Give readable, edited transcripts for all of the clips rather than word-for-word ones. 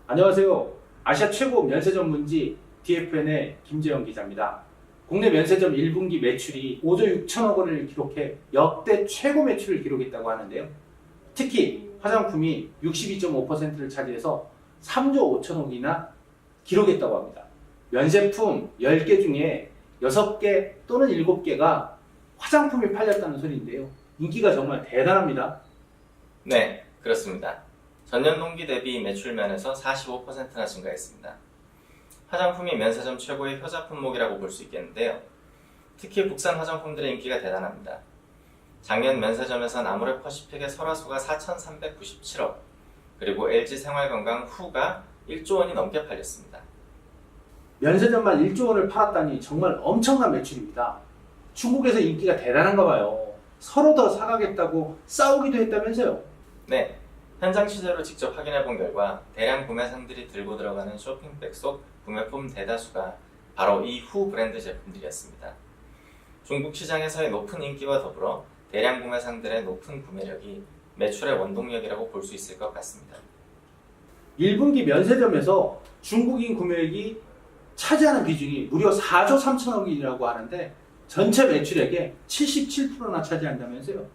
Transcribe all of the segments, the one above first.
안녕하세요. 아시아 최고 면세 전문지 DFN의 김재영 기자입니다. 국내 면세점 1분기 매출이 5조 6천억 원을 기록해 역대 최고 매출을 기록했다고 하는데요. 특히 화장품이 62.5%를 차지해서 3조 5천억이나 기록했다고 합니다. 면세품 10개 중에 6개 또는 7개가 화장품이 팔렸다는 소리인데요. 인기가 정말 대단합니다. 네, 그렇습니다. 전년 동기 대비 매출 면에서 45%나 증가했습니다. 화장품이 면세점 최고의 효자 품목이라고 볼 수 있겠는데요. 특히 국산 화장품들의 인기가 대단합니다. 작년 면세점에선 아모레퍼시픽의 설화수가 4,397억, 그리고 LG 생활건강 후가 1조 원이 넘게 팔렸습니다. 면세점만 1조 원을 팔았다니 정말 엄청난 매출입니다. 중국에서 인기가 대단한가 봐요. 서로 더 사가겠다고 싸우기도 했다면서요. 네, 현장 취재로 직접 확인해 본 결과 대량 구매상들이 들고 들어가는 쇼핑백 속 구매품 대다수가 바로 이 후 브랜드 제품들이었습니다. 중국 시장에서의 높은 인기와 더불어 대량 구매상들의 높은 구매력이 매출의 원동력이라고 볼 수 있을 것 같습니다. 1분기 면세점에서 중국인 구매액이 차지하는 비중이 무려 4조 3천억이라고 하는데 전체 매출액의 77%나 차지한다면서요.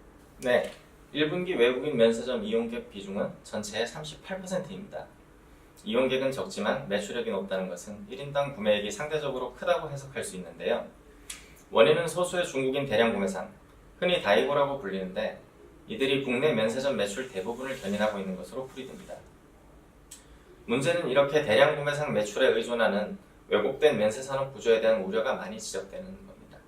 네, 1분기 외국인 면세점 이용객 비중은 전체의 38%입니다. 이용객은 적지만 매출액이 높다는 것은 1인당 구매액이 상대적으로 크다고 해석할 수 있는데요. 원인은 소수의 중국인 대량 구매상, 흔히 다이고라고 불리는데 이들이 국내 면세점 매출 대부분을 견인하고 있는 것으로 풀이됩니다. 문제는 이렇게 대량 구매상 매출에 의존하는 왜곡된 면세산업 구조에 대한 우려가 많이 지적되는 겁니다.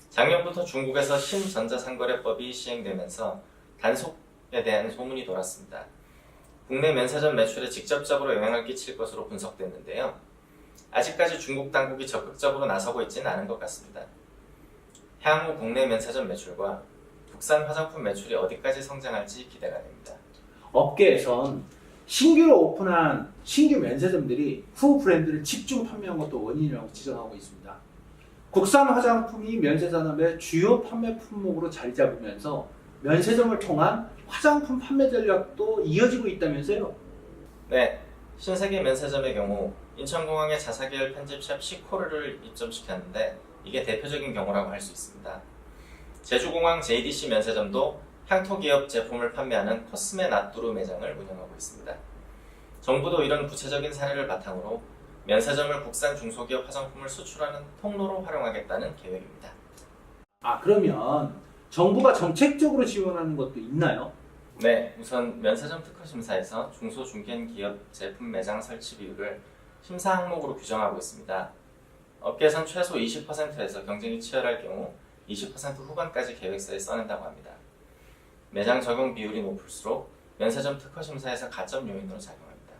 작년부터 중국에서 신전자상거래법이 시행되면서 단속에 대한 소문이 돌았습니다. 국내 면세점 매출에 직접적으로 영향을 끼칠 것으로 분석됐는데요. 아직까지 중국 당국이 적극적으로 나서고 있지는 않은 것 같습니다. 향후 국내 면세점 매출과 국산 화장품 매출이 어디까지 성장할지 기대가 됩니다. 업계에선 신규로 오픈한 신규 면세점들이 후 브랜드를 집중 판매한 것도 원인이라고 지적하고 있습니다. 국산 화장품이 면세산업의 주요 판매 품목으로 자리 잡으면서 면세점을 통한 화장품 판매 전략도 이어지고 있다면서요? 네, 신세계 면세점의 경우 인천공항의 자사계열 편집샵 시코르를 입점시켰는데 이게 대표적인 경우라고 할 수 있습니다. 제주공항 JDC 면세점도 향토기업 제품을 판매하는 코스메 나뚜루 매장을 운영하고 있습니다. 정부도 이런 구체적인 사례를 바탕으로 면세점을 국산 중소기업 화장품을 수출하는 통로로 활용하겠다는 계획입니다. 그러면 정부가 정책적으로 지원하는 것도 있나요? 네, 우선 면세점 특허 심사에서 중소중견기업 제품 매장 설치 비율을 심사 항목으로 규정하고 있습니다. 업계에선 최소 20%에서 경쟁이 치열할 경우 20% 후반까지 계획서에 써낸다고 합니다. 매장 적용 비율이 높을수록 면세점 특허 심사에서 가점 요인으로 작용합니다.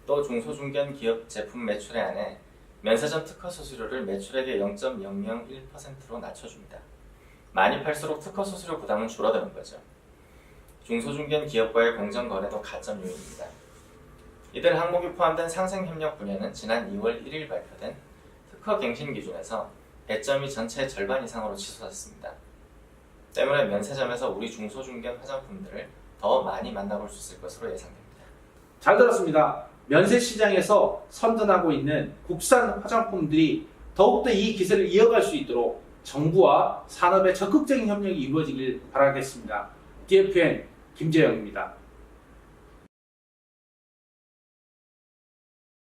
또 중소중견기업 제품 매출에 한해 면세점 특허 수수료를 매출액의 0.001%로 낮춰줍니다. 많이 팔수록 특허 수수료 부담은 줄어드는 거죠. 중소중견기업과의 공정 거래도 가점 요인입니다. 이들 항목이 포함된 상생협력 분야는 지난 2월 1일 발표된 특허 갱신 기준에서 배점이 전체의 절반 이상으로 치솟았습니다. 때문에 면세점에서 우리 중소중견 화장품들을 더 많이 만나볼 수 있을 것으로 예상됩니다. 잘 들었습니다. 면세 시장에서 선전하고 있는 국산 화장품들이 더욱더 이 기세를 이어갈 수 있도록 정부와 산업의 적극적인 협력이 이루어지길 바라겠습니다. DFN 김재영입니다.